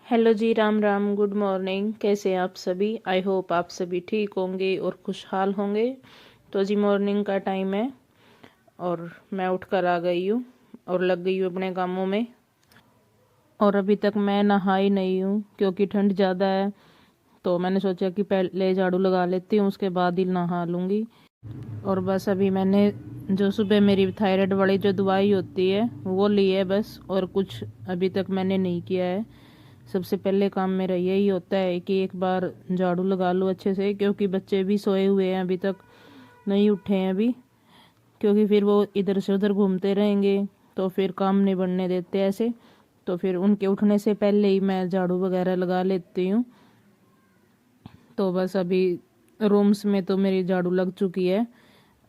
Hello जी, Ram Ram, good morning. कैसे हैं आप सभी? आई होप आप सभी ठीक होंगे और खुशहाल होंगे। तो जी मॉर्निंग का टाइम है और मैं उठकर आ गई हूँ और लग गई हूँ अपने कामों में। और अभी तक मैं नहाई नहीं हूँ क्योंकि ठंड ज़्यादा है। तो मैंने सोचा कि पहले झाड़ू लगा लेती हूँ, उसके बाद ही नहा लूँगी। और बस अभी मैंने जो सुबह मेरी थायराइड वाली जो दवाई होती है वो ली है बस, और कुछ अभी तक मैंने नहीं किया है। सबसे पहले काम मेरा यही होता है कि एक बार झाड़ू लगा लूँ अच्छे से, क्योंकि बच्चे भी सोए हुए हैं, अभी तक नहीं उठे हैं अभी। क्योंकि फिर वो इधर से उधर घूमते रहेंगे तो फिर काम नहीं बनने देते ऐसे। तो फिर उनके उठने से पहले ही मैं झाड़ू वगैरह लगा लेती हूँ। तो बस अभी रूम्स में तो मेरी झाड़ू लग चुकी है।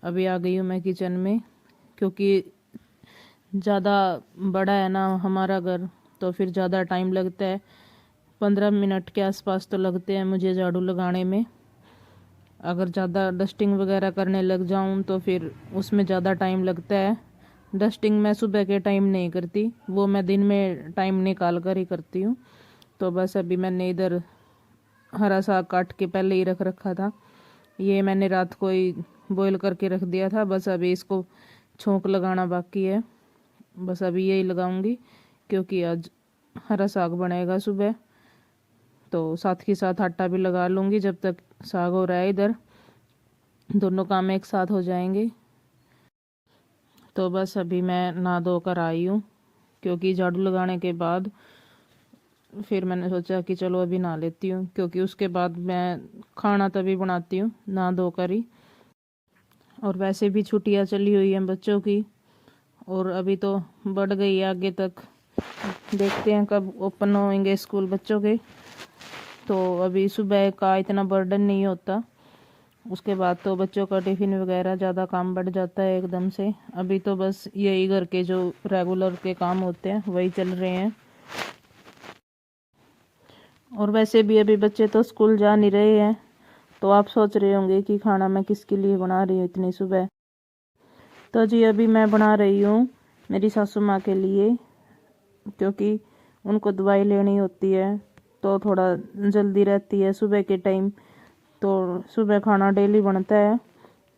अभी आ गई हूँ मैं किचन में, क्योंकि ज़्यादा बड़ा है ना हमारा घर, तो फिर ज़्यादा टाइम लगता है। 15 मिनट के आसपास तो लगते हैं मुझे झाड़ू लगाने में। अगर ज़्यादा डस्टिंग वगैरह करने लग जाऊं तो फिर उसमें ज़्यादा टाइम लगता है। डस्टिंग मैं सुबह के टाइम नहीं करती, वो मैं दिन में टाइम निकाल कर ही करती हूँ। तो बस अभी मैंने इधर हरा साग काट के पहले ही रख रखा था। ये मैंने रात को ही बॉईल करके रख दिया था। बस अभी इसको छोंक लगाना बाकी है। बस अभी यही लगाऊंगी क्योंकि आज हरा साग बनेगा सुबह। तो साथ के साथ आटा भी लगा लूँगी जब तक साग हो रहा है इधर। दोनों काम एक साथ हो जाएंगे। तो बस अभी मैं नहा धो कर आई हूँ, क्योंकि झाड़ू लगाने के बाद फिर मैंने सोचा कि चलो अभी नहा लेती हूँ, क्योंकि उसके बाद मैं खाना तभी बनाती हूँ नहा धो कर ही। और वैसे भी छुट्टियाँ चली हुई हैं बच्चों की, और अभी तो बढ़ गई है आगे तक। देखते हैं कब ओपन होंगे स्कूल बच्चों के। तो अभी सुबह का इतना बर्डन नहीं होता, उसके बाद तो बच्चों का टिफ़िन वगैरह ज़्यादा काम बढ़ जाता है एकदम से। अभी तो बस यही घर के जो रेगुलर के काम होते हैं वही चल रहे हैं। और वैसे भी अभी बच्चे तो स्कूल जा नहीं रहे हैं। तो आप सोच रहे होंगे कि खाना मैं किसके लिए बना रही हूँ इतनी सुबह। तो जी अभी मैं बना रही हूँ मेरी सासू माँ के लिए, क्योंकि उनको दवाई लेनी होती है तो थोड़ा जल्दी रहती है सुबह के टाइम। तो सुबह खाना डेली बनता है,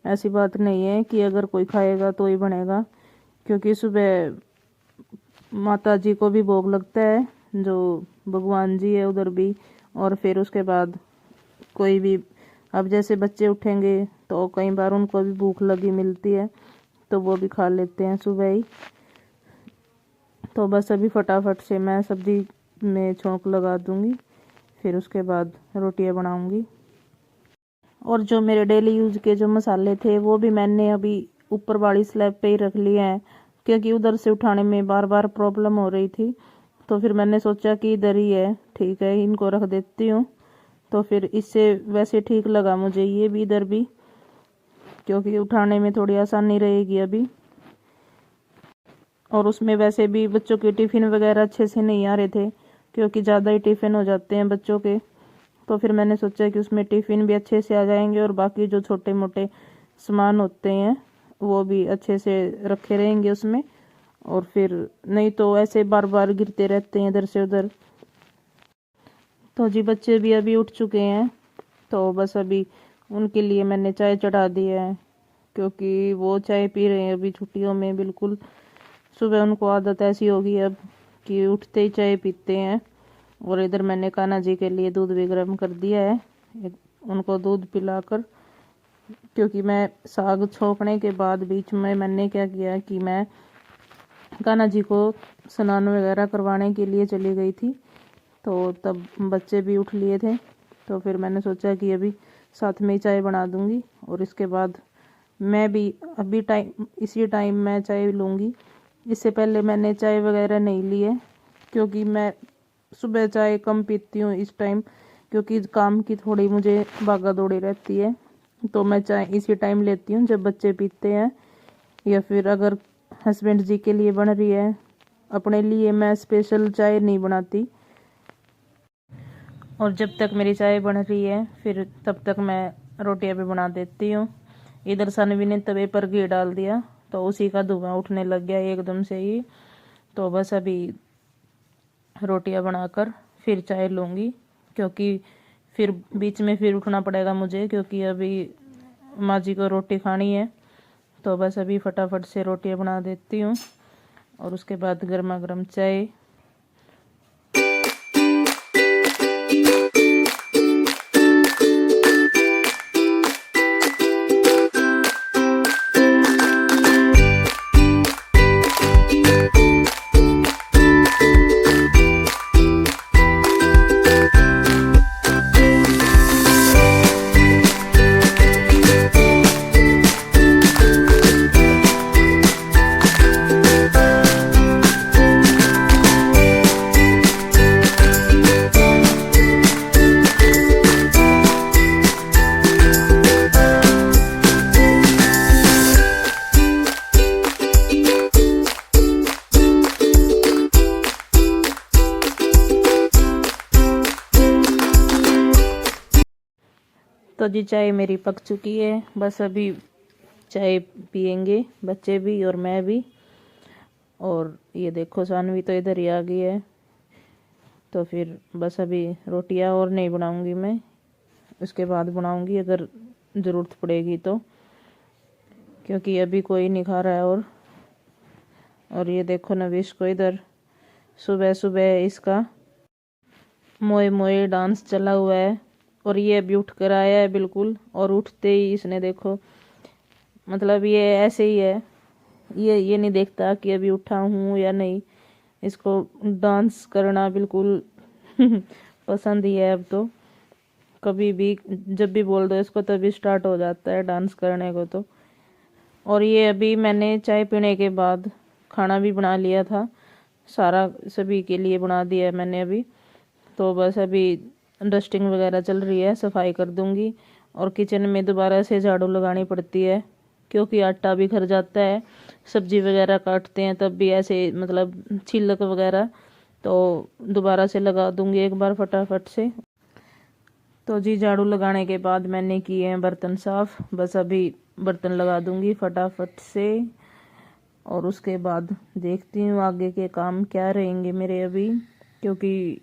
ऐसी बात नहीं है कि अगर कोई खाएगा तो ही बनेगा। क्योंकि सुबह माता जी को भी भोग लगता है, जो भगवान जी है उधर भी। और फिर उसके बाद कोई भी, अब जैसे बच्चे उठेंगे तो कई बार उनको भी भूख लगी मिलती है, तो वो भी खा लेते हैं सुबह ही। तो बस अभी फटाफट से मैं सब्जी में छोंक लगा दूंगी, फिर उसके बाद रोटियां बनाऊंगी। और जो मेरे डेली यूज के जो मसाले थे वो भी मैंने अभी ऊपर वाली स्लैब पे ही रख लिए हैं, क्योंकि उधर से उठाने में बार बार प्रॉब्लम हो रही थी। तो फिर मैंने सोचा कि इधर ही है, ठीक है इनको रख देती हूँ। तो फिर इससे वैसे ठीक लगा मुझे ये भी इधर भी, क्योंकि उठाने में थोड़ी आसानी रहेगी अभी। और उसमें वैसे भी बच्चों के टिफ़िन वगैरह अच्छे से नहीं आ रहे थे, क्योंकि ज़्यादा ही टिफ़िन हो जाते हैं बच्चों के। तो फिर मैंने सोचा कि उसमें टिफ़िन भी अच्छे से आ जाएंगे और बाकी जो छोटे मोटे सामान होते हैं वो भी अच्छे से रखे रहेंगे उसमें। और फिर नहीं तो ऐसे बार बार गिरते रहते हैं इधर से उधर। तो जी बच्चे भी अभी उठ चुके हैं, तो बस अभी उनके लिए मैंने चाय चढ़ा दी है, क्योंकि वो चाय पी रहे हैं अभी छुट्टियों में बिल्कुल। सुबह उनको आदत ऐसी होगी अब कि उठते ही चाय पीते हैं। और इधर मैंने कान्हा जी के लिए दूध भी गर्म कर दिया है, उनको दूध पिलाकर। क्योंकि मैं साग छोंकने के बाद बीच में मैंने क्या किया कि मैं कान्हा जी को स्नान वगैरह करवाने के लिए चली गई थी। तो तब बच्चे भी उठ लिए थे, तो फिर मैंने सोचा कि अभी साथ में ही चाय बना दूंगी और इसके बाद मैं भी अभी इसी टाइम मैं चाय लूँगी। इससे पहले मैंने चाय वगैरह नहीं ली है, क्योंकि मैं सुबह चाय कम पीती हूँ इस टाइम, क्योंकि काम की थोड़ी मुझे भागा दौड़ी रहती है। तो मैं चाय इसी टाइम लेती हूँ जब बच्चे पीते हैं, या फिर अगर हस्बैंड जी के लिए बन रही है। अपने लिए मैं स्पेशल चाय नहीं बनाती। और जब तक मेरी चाय बन रही है फिर तब तक मैं रोटियां भी बना देती हूँ। इधर सनवी ने तवे पर घी डाल दिया तो उसी का धुआं उठने लग गया एकदम से ही। तो बस अभी रोटियां बनाकर फिर चाय लूँगी, क्योंकि फिर बीच में फिर उठना पड़ेगा मुझे, क्योंकि अभी माँ जी को रोटी खानी है। तो बस अभी फटाफट से रोटियाँ बना देती हूँ और उसके बाद गर्मा गर्म चाय। तो जी चाय मेरी पक चुकी है, बस अभी चाय पियेंगे बच्चे भी और मैं भी। और ये देखो सानवी तो इधर ही आ गई है। तो फिर बस अभी रोटियां और नहीं बनाऊंगी मैं, उसके बाद बनाऊंगी अगर ज़रूरत पड़ेगी तो, क्योंकि अभी कोई नहीं खा रहा है। और ये देखो नविश को इधर सुबह सुबह इसका मोए मोए डांस चला हुआ है, और ये अभी उठ कर आया है बिल्कुल। और उठते ही इसने देखो, मतलब ये ऐसे ही है, ये नहीं देखता कि अभी उठा हूँ या नहीं, इसको डांस करना बिल्कुल पसंद ही है। अब तो कभी भी जब भी बोल दो इसको तभी स्टार्ट हो जाता है डांस करने को तो। और ये अभी मैंने चाय पीने के बाद खाना भी बना लिया था, सारा सभी के लिए बना दिया है मैंने अभी। तो बस अभी डस्टिंग वगैरह चल रही है, सफाई कर दूंगी। और किचन में दोबारा से झाड़ू लगानी पड़ती है, क्योंकि आटा भी खर जाता है, सब्जी वगैरह काटते हैं तब भी ऐसे मतलब छिलक वगैरह, तो दोबारा से लगा दूंगी एक बार फटाफट से। तो जी झाड़ू लगाने के बाद मैंने किए हैं बर्तन साफ, बस अभी बर्तन लगा दूंगी फटाफट से। और उसके बाद देखती हूँ आगे के काम क्या रहेंगे मेरे अभी, क्योंकि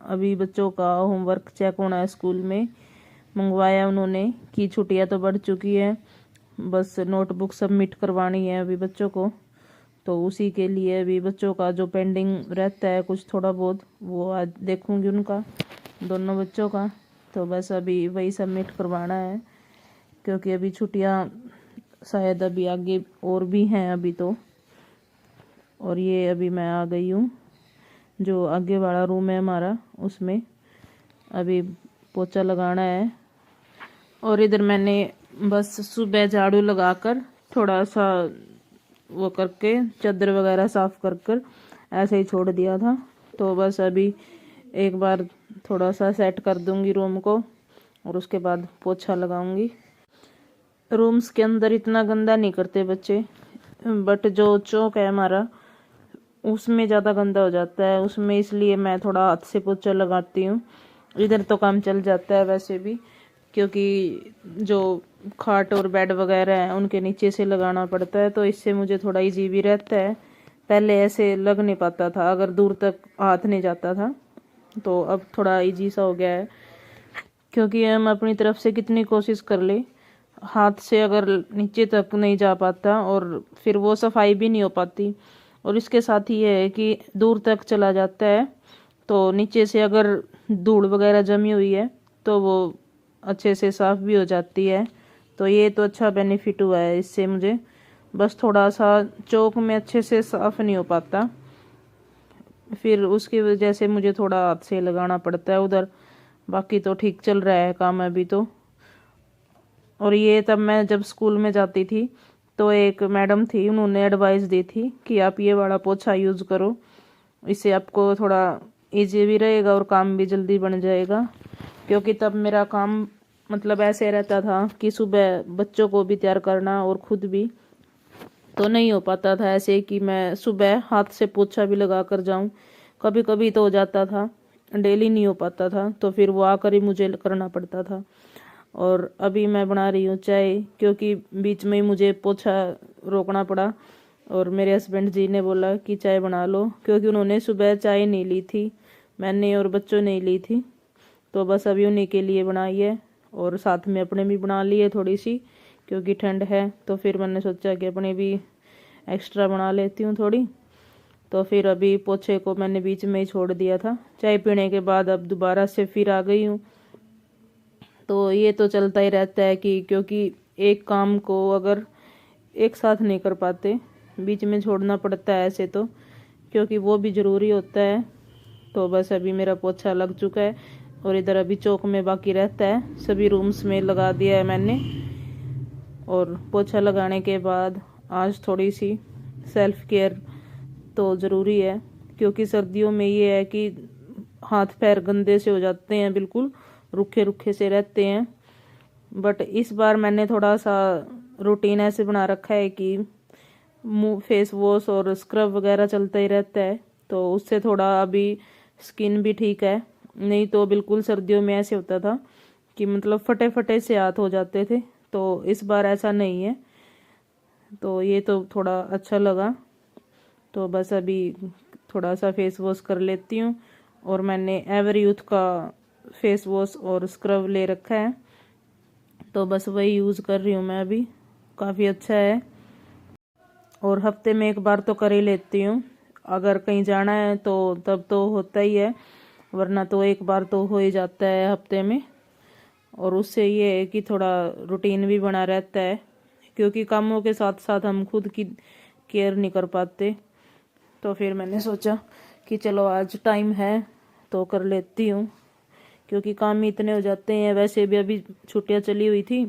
अभी बच्चों का होमवर्क चेक होना है स्कूल में, मंगवाया उन्होंने कि छुट्टियां तो बढ़ चुकी है, बस नोटबुक सबमिट करवानी है अभी बच्चों को। तो उसी के लिए अभी बच्चों का जो पेंडिंग रहता है कुछ थोड़ा बहुत, वो आज देखूंगी उनका, दोनों बच्चों का। तो बस अभी वही सबमिट करवाना है, क्योंकि अभी छुट्टियां शायद अभी आगे और भी हैं अभी तो। और ये अभी मैं आ गई हूँ, जो आगे वाला रूम है हमारा, उसमें अभी पोछा लगाना है। और इधर मैंने बस सुबह झाड़ू लगाकर थोड़ा सा वो करके चादर वगैरह साफ कर ऐसे ही छोड़ दिया था। तो बस अभी एक बार थोड़ा सा सेट कर दूंगी रूम को, और उसके बाद पोछा लगाऊंगी। रूम्स के अंदर इतना गंदा नहीं करते बच्चे, बट जो चौक है हमारा उसमें ज़्यादा गंदा हो जाता है उसमें, इसलिए मैं थोड़ा हाथ से पोछा लगाती हूँ। इधर तो काम चल जाता है वैसे भी, क्योंकि जो खाट और बेड वगैरह हैं उनके नीचे से लगाना पड़ता है, तो इससे मुझे थोड़ा इजी भी रहता है। पहले ऐसे लग नहीं पाता था, अगर दूर तक हाथ नहीं जाता था, तो अब थोड़ा इजी सा हो गया है। क्योंकि हम अपनी तरफ से कितनी कोशिश कर ले, हाथ से अगर नीचे तक नहीं जा पाता और फिर वो सफाई भी नहीं हो पाती। और इसके साथ ही ये है कि दूर तक चला जाता है, तो नीचे से अगर धूल वगैरह जमी हुई है तो वो अच्छे से साफ़ भी हो जाती है। तो ये तो अच्छा बेनिफिट हुआ है इससे मुझे, बस थोड़ा सा चौक में अच्छे से साफ़ नहीं हो पाता, फिर उसकी वजह से मुझे थोड़ा हाथ से लगाना पड़ता है उधर। बाकी तो ठीक चल रहा है काम अभी तो। और ये तब मैं जब स्कूल में जाती थी तो एक मैडम थी, उन्होंने एडवाइस दी थी कि आप ये वाला पोछा यूज़ करो, इससे आपको थोड़ा इजी भी रहेगा और काम भी जल्दी बन जाएगा। क्योंकि तब मेरा काम मतलब ऐसे रहता था कि सुबह बच्चों को भी तैयार करना और खुद भी, तो नहीं हो पाता था ऐसे कि मैं सुबह हाथ से पोछा भी लगा कर जाऊं। कभी कभी तो हो जाता था, डेली नहीं हो पाता था, तो फिर वो आकर ही मुझे करना पड़ता था। और अभी मैं बना रही हूँ चाय, क्योंकि बीच में ही मुझे पोछा रोकना पड़ा, और मेरे हस्बैंड जी ने बोला कि चाय बना लो, क्योंकि उन्होंने सुबह चाय नहीं ली थी, मैंने और बच्चों ने ली थी, तो बस अभी उन्हीं के लिए बनाई है और साथ में अपने भी बना ली है थोड़ी सी, क्योंकि ठंड है। तो फिर मैंने सोचा कि अपने भी एक्स्ट्रा बना लेती हूँ थोड़ी। तो फिर अभी पोछे को मैंने बीच में ही छोड़ दिया था चाय पीने के बाद, अब दोबारा से फिर आ गई हूँ। तो ये तो चलता ही रहता है कि क्योंकि एक काम को अगर एक साथ नहीं कर पाते, बीच में छोड़ना पड़ता है ऐसे तो, क्योंकि वो भी ज़रूरी होता है। तो बस अभी मेरा पोछा लग चुका है और इधर अभी चौक में बाकी रहता है, सभी रूम्स में लगा दिया है मैंने। और पोछा लगाने के बाद आज थोड़ी सी सेल्फ केयर तो ज़रूरी है, क्योंकि सर्दियों में ये है कि हाथ पैर गंदे से हो जाते हैं, बिल्कुल रुखे रुखे से रहते हैं। बट इस बार मैंने थोड़ा सा रूटीन ऐसे बना रखा है कि मुंह फेस वॉश और स्क्रब वगैरह चलता ही रहता है, तो उससे थोड़ा अभी स्किन भी ठीक है। नहीं तो बिल्कुल सर्दियों में ऐसे होता था कि मतलब फटे फटे से हाथ हो जाते थे, तो इस बार ऐसा नहीं है। तो ये तो थोड़ा अच्छा लगा। तो बस अभी थोड़ा सा फेस वॉश कर लेती हूँ, और मैंने एवर यूथ का फेस वॉश और स्क्रब ले रखा है, तो बस वही यूज़ कर रही हूँ मैं अभी। काफ़ी अच्छा है और हफ्ते में एक बार तो कर ही लेती हूँ। अगर कहीं जाना है तो तब तो होता ही है, वरना तो एक बार तो हो ही जाता है हफ्ते में। और उससे ये है कि थोड़ा रूटीन भी बना रहता है, क्योंकि कामों के साथ साथ हम खुद की केयर नहीं कर पाते। तो फिर मैंने सोचा कि चलो आज टाइम है तो कर लेती हूँ, क्योंकि काम ही इतने हो जाते हैं। वैसे भी अभी छुट्टियाँ चली हुई थी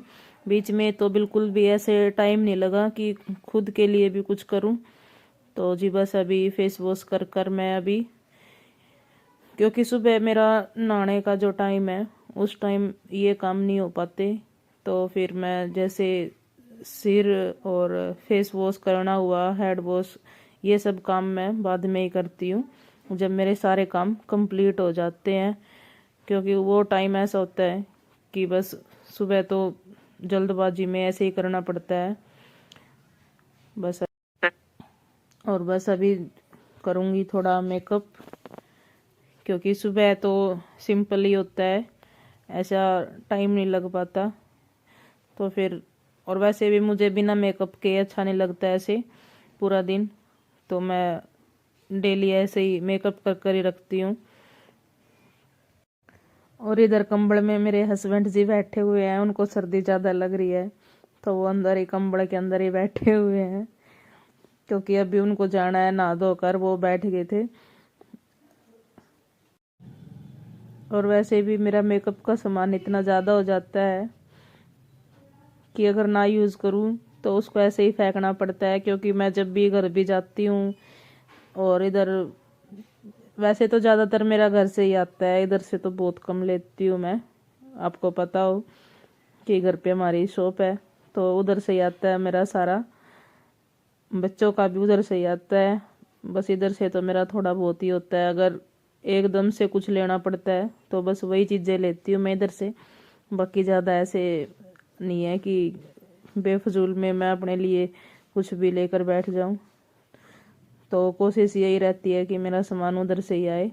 बीच में, तो बिल्कुल भी ऐसे टाइम नहीं लगा कि खुद के लिए भी कुछ करूँ। तो जी बस अभी फेस वॉश कर कर मैं अभी, क्योंकि सुबह मेरा नहाने का जो टाइम है उस टाइम ये काम नहीं हो पाते, तो फिर मैं जैसे सिर और फेस वॉश करना हुआ, हेड वॉश, ये सब काम मैं बाद में ही करती हूँ जब मेरे सारे काम कंप्लीट हो जाते हैं। क्योंकि वो टाइम ऐसा होता है कि बस सुबह तो जल्दबाजी में ऐसे ही करना पड़ता है बस। और बस अभी करूँगी थोड़ा मेकअप, क्योंकि सुबह तो सिंपल ही होता है, ऐसा टाइम नहीं लग पाता। तो फिर और वैसे भी मुझे बिना मेकअप के अच्छा नहीं लगता ऐसे पूरा दिन, तो मैं डेली ऐसे ही मेकअप कर कर ही रखती हूँ। और इधर कंबल में मेरे हस्बैंड जी बैठे हुए हैं, उनको सर्दी ज़्यादा लग रही है, तो वो अंदर ही कंबल के अंदर ही बैठे हुए हैं, क्योंकि अभी उनको जाना है नहा धोकर, वो बैठ गए थे। और वैसे भी मेरा मेकअप का सामान इतना ज़्यादा हो जाता है कि अगर ना यूज़ करूँ तो उसको ऐसे ही फेंकना पड़ता है, क्योंकि मैं जब भी घर भी जाती हूँ, और इधर वैसे तो ज़्यादातर मेरा घर से ही आता है, इधर से तो बहुत कम लेती हूँ मैं। आपको पता हो कि घर पे हमारी शॉप है, तो उधर से ही आता है मेरा सारा, बच्चों का भी उधर से ही आता है। बस इधर से तो मेरा थोड़ा बहुत ही होता है, अगर एकदम से कुछ लेना पड़ता है तो बस वही चीज़ें लेती हूँ मैं इधर से। बाकी ज़्यादा ऐसे नहीं है कि बेफजूल में मैं अपने लिए कुछ भी लेकर बैठ जाऊँ, तो कोशिश यही रहती है कि मेरा सामान उधर से ही आए।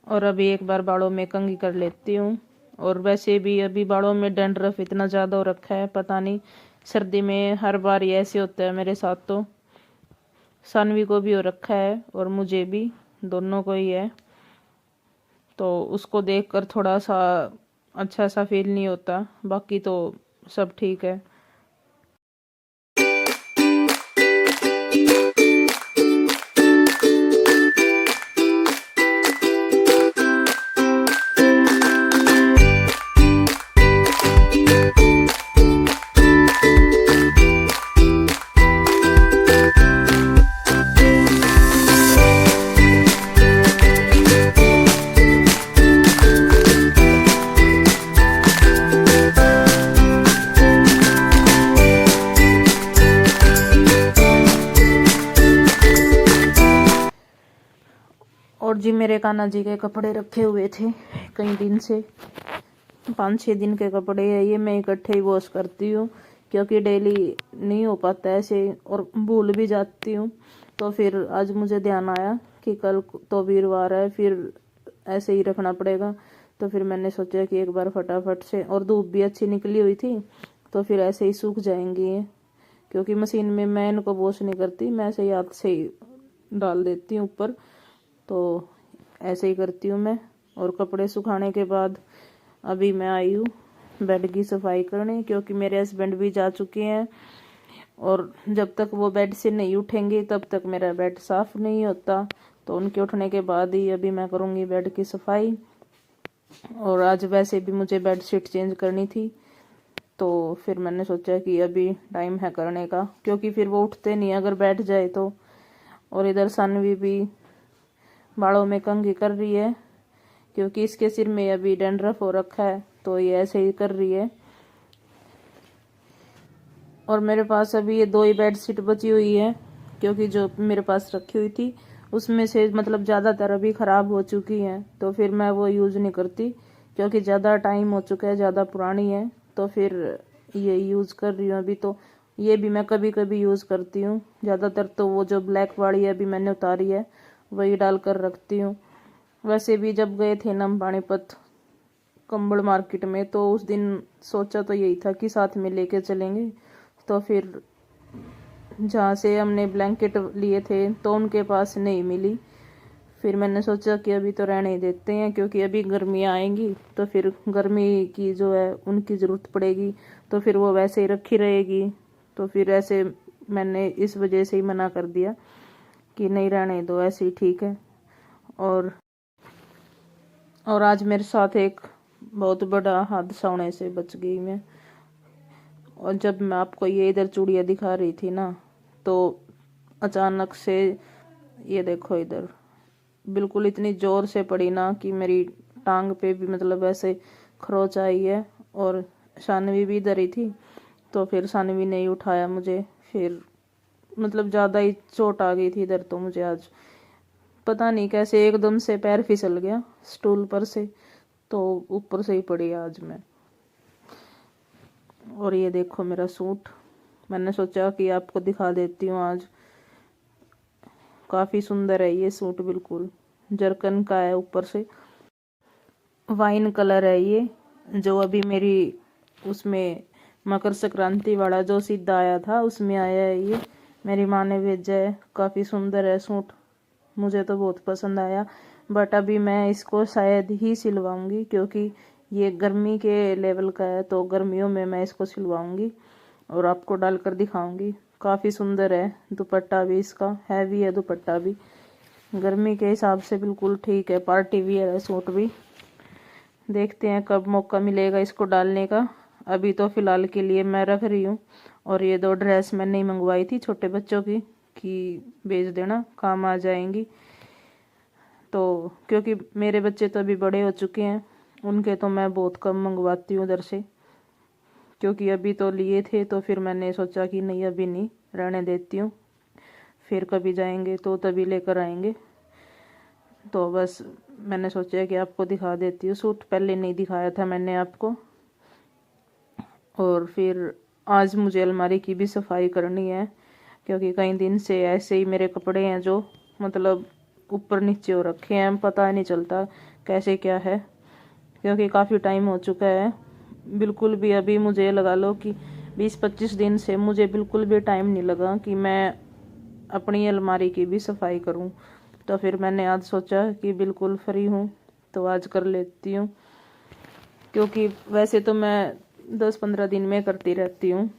और अभी एक बार बालों में कंघी कर लेती हूँ। और वैसे भी अभी बालों में डैंड्रफ इतना ज़्यादा हो रखा है, पता नहीं, सर्दी में हर बार ये ऐसे होता है मेरे साथ। तो सानवी को भी हो रखा है और मुझे भी, दोनों को ही है, तो उसको देखकर थोड़ा सा अच्छा सा फील नहीं होता, बाकी तो सब ठीक है। और जी मेरे कान्हा जी के कपड़े रखे हुए थे कई दिन से, 5-6 दिन के कपड़े हैं ये, मैं इकट्ठे ही वॉश करती हूँ, क्योंकि डेली नहीं हो पाता ऐसे और भूल भी जाती हूँ। तो फिर आज मुझे ध्यान आया कि कल तो वीरवार है, फिर ऐसे ही रखना पड़ेगा। तो फिर मैंने सोचा कि एक बार फटाफट से, और धूप भी अच्छी निकली हुई थी, तो फिर ऐसे ही सूख जाएंगी ये, क्योंकि मशीन में मैं इनको वॉश नहीं करती, मैं ऐसे ही हाथ से ही डाल देती हूँ ऊपर। तो ऐसे ही करती हूँ मैं। और कपड़े सुखाने के बाद अभी मैं आई हूँ बेड की सफाई करने, क्योंकि मेरे हस्बैंड भी जा चुके हैं, और जब तक वो बेड से नहीं उठेंगे तब तक मेरा बेड साफ नहीं होता। तो उनके उठने के बाद ही अभी मैं करूँगी बेड की सफाई। और आज वैसे भी मुझे बेड शीट चेंज करनी थी, तो फिर मैंने सोचा कि अभी टाइम है करने का, क्योंकि फिर वो उठते नहीं अगर बैठ जाए तो। और इधर सानवी भी बालों में कंघी कर रही है, क्योंकि इसके सिर में अभी डैंड्रफ हो रखा है, तो ये ऐसे ही कर रही है। और मेरे पास अभी ये 2 ही बेड शीट बची हुई है, क्योंकि जो मेरे पास रखी हुई थी उसमें से मतलब ज़्यादातर अभी ख़राब हो चुकी हैं, तो फिर मैं वो यूज़ नहीं करती, क्योंकि ज़्यादा टाइम हो चुका है, ज़्यादा पुरानी है, तो फिर ये यूज़ कर रही हूँ अभी। तो ये भी मैं कभी कभी यूज़ करती हूँ, ज़्यादातर तो वो जो ब्लैक वाली अभी मैंने उतारी है वही डाल कर रखती हूँ। वैसे भी जब गए थे ना पानीपत कंबल मार्केट में, तो उस दिन सोचा तो यही था कि साथ में लेके चलेंगे। तो फिर जहाँ से हमने ब्लैंकेट लिए थे तो उनके पास नहीं मिली। फिर मैंने सोचा कि अभी तो रहने ही देते हैं, क्योंकि अभी गर्मियाँ आएंगी तो फिर गर्मी की जो है उनकी ज़रूरत पड़ेगी, तो फिर वो वैसे ही रखी रहेगी। तो फिर ऐसे मैंने इस वजह से ही मना कर दिया कि नहीं, रहने दो, ऐसे ही ठीक है। और आज मेरे साथ एक बहुत बड़ा हादसा होने से बच गई मैं। और जब मैं आपको ये इधर चूड़ियाँ दिखा रही थी ना, तो अचानक से ये देखो इधर बिल्कुल इतनी जोर से पड़ी ना कि मेरी टांग पे भी मतलब ऐसे खरोच आई है। और शानवी भी इधर ही थी, तो फिर शानवी ने ही उठाया मुझे। फिर मतलब ज़्यादा ही चोट आ गई थी इधर तो मुझे आज, पता नहीं कैसे एकदम से पैर फिसल गया स्टूल पर से, तो ऊपर से ही पड़ी आज मैं। और ये देखो मेरा सूट, मैंने सोचा कि आपको दिखा देती हूँ आज। काफ़ी सुंदर है ये सूट, बिल्कुल जरकन का है, ऊपर से वाइन कलर है ये, जो अभी मेरी उसमें मकर संक्रांति वाला जो सीधा आया था उसमें आया है ये, मेरी माँ ने भेजा है। काफ़ी सुंदर है सूट, मुझे तो बहुत पसंद आया। बट अभी मैं इसको शायद ही सिलवाऊंगी, क्योंकि ये गर्मी के लेवल का है, तो गर्मियों में मैं इसको सिलवाऊंगी और आपको डालकर दिखाऊंगी। काफ़ी सुंदर है, दुपट्टा भी इसका हैवी है, दुपट्टा भी गर्मी के हिसाब से बिल्कुल ठीक है, पार्टी वियर है सूट भी। देखते हैं कब मौका मिलेगा इसको डालने का, अभी तो फ़िलहाल के लिए मैं रख रही हूँ। और ये 2 ड्रेस मैंने ही मंगवाई थी छोटे बच्चों की, कि भेज देना, काम आ जाएंगी। तो क्योंकि मेरे बच्चे तो अभी बड़े हो चुके हैं, उनके तो मैं बहुत कम मंगवाती हूँ उधर से, क्योंकि अभी तो लिए थे, तो फिर मैंने सोचा कि नहीं अभी नहीं, रहने देती हूँ, फिर कभी जाएंगे तो तभी लेकर आएंगे। तो बस मैंने सोचा कि आपको दिखा देती हूँ सूट, पहले नहीं दिखाया था मैंने आपको। और फिर आज मुझे अलमारी की भी सफाई करनी है, क्योंकि कई दिन से ऐसे ही मेरे कपड़े हैं जो मतलब ऊपर नीचे हो रखे हैं, पता नहीं चलता कैसे क्या है, क्योंकि काफ़ी टाइम हो चुका है। बिल्कुल भी अभी मुझे लगा लो कि 20-25 दिन से मुझे बिल्कुल भी टाइम नहीं लगा कि मैं अपनी अलमारी की भी सफाई करूं। तो फिर मैंने आज सोचा कि बिल्कुल फ्री हूं तो आज कर लेती हूं, क्योंकि वैसे तो मैं 10-15 दिन में करती रहती हूँ।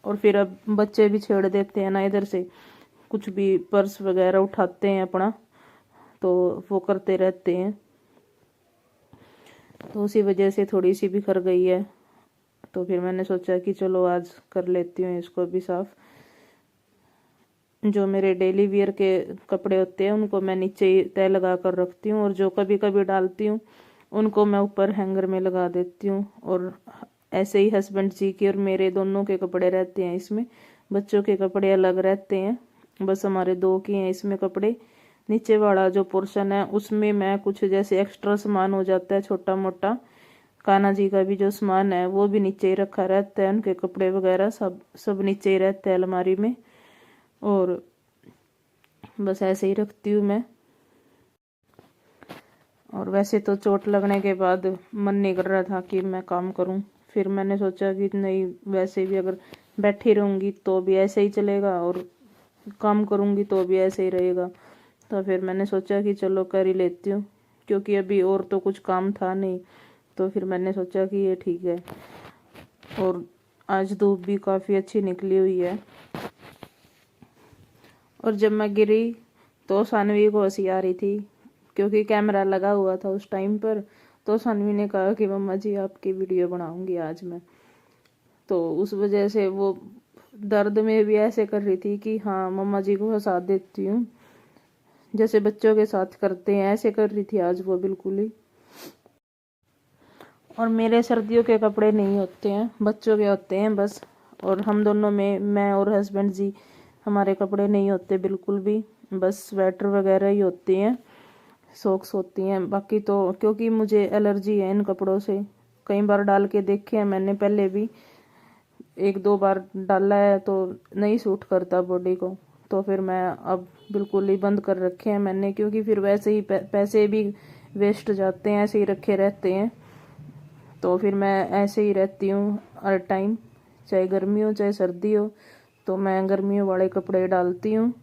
और फिर अब बच्चे भी छेड़ देते हैं ना इधर से, कुछ भी पर्स वगैरह उठाते हैं अपना, तो वो करते रहते हैं, तो उसी वजह से थोड़ी सी बिखर गई है। तो फिर मैंने सोचा कि चलो आज कर लेती हूँ इसको भी साफ। जो मेरे डेली वियर के कपड़े होते हैं उनको मैं नीचे ही तय लगा कर रखती हूँ, और जो कभी कभी डालती हूँ उनको मैं ऊपर हैंगर में लगा देती हूँ। और ऐसे ही हस्बैंड जी के और मेरे दोनों के कपड़े रहते हैं इसमें, बच्चों के कपड़े अलग रहते हैं, बस हमारे 2 के हैं इसमें कपड़े। नीचे वाला जो पोर्शन है उसमें मैं कुछ जैसे एक्स्ट्रा सामान हो जाता है छोटा मोटा, कान्हा जी का भी जो सामान है वो भी नीचे ही रखा रहता है, उनके कपड़े वगैरह सब नीचे ही रहते हैं अलमारी में। और बस ऐसे ही रखती हूँ मैं। और वैसे तो चोट लगने के बाद मन नहीं कर रहा था कि मैं काम करूं। फिर मैंने सोचा कि नहीं, वैसे भी अगर बैठी रहूंगी तो भी ऐसे ही चलेगा और काम करूंगी तो भी ऐसे ही रहेगा। तो फिर मैंने सोचा कि चलो कर ही लेती हूँ, क्योंकि अभी और तो कुछ काम था नहीं। तो फिर मैंने सोचा कि ये ठीक है। और आज धूप भी काफ़ी अच्छी निकली हुई है। और जब मैं गिरी तो सानवी को हंसी आ रही थी, क्योंकि कैमरा लगा हुआ था उस टाइम पर। तो सानवी ने कहा कि मम्मा जी आपकी वीडियो बनाऊंगी आज मैं। तो उस वजह से वो दर्द में भी ऐसे कर रही थी कि हाँ मम्मा जी को हंसा देती हूँ, जैसे बच्चों के साथ करते हैं ऐसे कर रही थी आज वो बिल्कुल ही। और मेरे सर्दियों के कपड़े नहीं होते हैं, बच्चों के होते हैं बस। और हम दोनों में, मैं और हस्बैंड जी, हमारे कपड़े नहीं होते बिल्कुल भी, बस स्वेटर वगैरह ही होते हैं, सॉक्स होती हैं। बाकी तो क्योंकि मुझे एलर्जी है इन कपड़ों से, कई बार डाल के देखे हैं मैंने, पहले भी एक दो बार डाला है तो नहीं सूट करता बॉडी को। तो फिर मैं अब बिल्कुल ही बंद कर रखे हैं मैंने, क्योंकि फिर वैसे ही पैसे भी वेस्ट जाते हैं, ऐसे ही रखे रहते हैं। तो फिर मैं ऐसे ही रहती हूँ हर टाइम, चाहे गर्मी हो चाहे सर्दी हो। तो मैं गर्मियों वाले कपड़े डालती हूँ।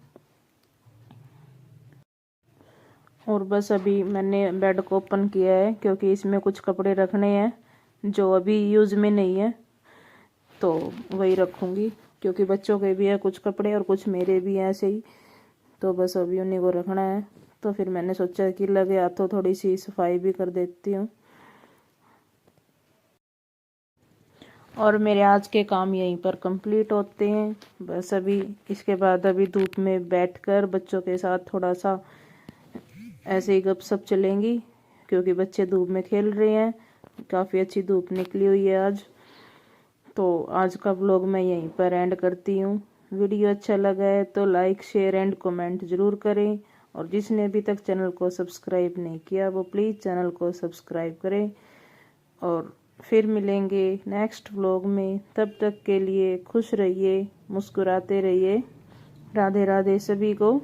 और बस अभी मैंने बेड को ओपन किया है, क्योंकि इसमें कुछ कपड़े रखने हैं जो अभी यूज़ में नहीं है, तो वही रखूँगी। क्योंकि बच्चों के भी है कुछ कपड़े और कुछ मेरे भी हैं ऐसे ही, तो बस अभी उन्हीं को रखना है। तो फिर मैंने सोचा कि लगे हाथों थोड़ी सी सफाई भी कर देती हूँ। और मेरे आज के काम यहीं पर कंप्लीट होते हैं। बस अभी इसके बाद अभी धूप में बैठकर बच्चों के साथ थोड़ा सा ऐसे ही गपशप चलेंगी, क्योंकि बच्चे धूप में खेल रहे हैं। काफ़ी अच्छी धूप निकली हुई है आज। तो आज का व्लॉग मैं यहीं पर एंड करती हूँ। वीडियो अच्छा लगा है तो लाइक शेयर एंड कमेंट ज़रूर करें। और जिसने अभी तक चैनल को सब्सक्राइब नहीं किया वो प्लीज़ चैनल को सब्सक्राइब करें। और फिर मिलेंगे नेक्स्ट व्लॉग में, तब तक के लिए खुश रहिए, मुस्कुराते रहिए। राधे राधे सभी को।